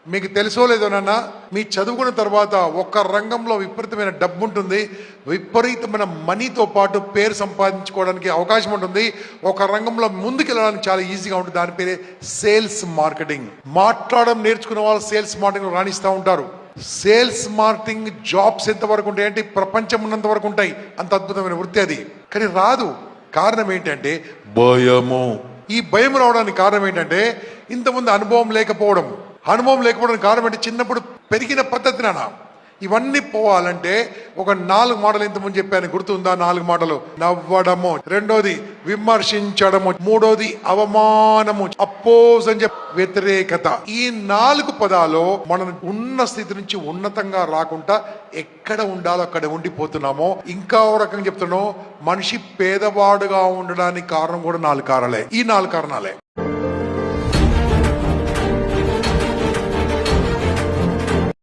మీకు తెలుసో లేదో నాన్న, మీ చదువుకున్న తర్వాత ఒక రంగంలో విపరీతమైన డబ్బు ఉంటుంది, విపరీతమైన మనీతో పాటు పేరు సంపాదించుకోవడానికి అవకాశం ఉంటుంది. ఒక రంగంలో ముందుకెళ్ళడానికి చాలా ఈజీగా ఉంటుంది. దాని పేరే సేల్స్ మార్కెటింగ్. మాట్లాడడం నేర్చుకున్న వాళ్ళు సేల్స్ మార్కెటింగ్ రాణిస్తూ ఉంటారు. సేల్స్ మార్కెటింగ్ జాబ్స్ ఎంతవరకు ఉంటాయి అంటే ప్రపంచం ఉన్నంత వరకు ఉంటాయి. అంత అద్భుతమైన వృత్తి అది. కానీ రాదు. కారణం ఏంటంటే భయము. ఈ భయం రావడానికి కారణం ఏంటంటే ఇంతకుముందు అనుభవం లేకపోవడం. అనుభవం లేకపోవడానికి కారణం అంటే చిన్నప్పుడు పెరిగిన పద్ధతి నాన్న. ఇవన్నీ పోవాలంటే ఒక 4 మాటలు ఇంతకుముందు చెప్పాను, గుర్తుందా? 4 మాటలు. నవ్వడము, రెండోది విమర్శించడము, మూడోది అవమానము, అపోజ్ అని చెప్పి వ్యతిరేకత. ఈ 4 పదాలు మనం ఉన్న స్థితి నుంచి ఉన్నతంగా రాకుండా ఎక్కడ ఉండాలో అక్కడ ఉండిపోతున్నామో. ఇంకా ఓ రకంగా చెప్తున్నాం, మనిషి పేదవాడుగా ఉండడానికి కారణం కూడా 4 కారణాలే. ఈ 4 కారణాలే.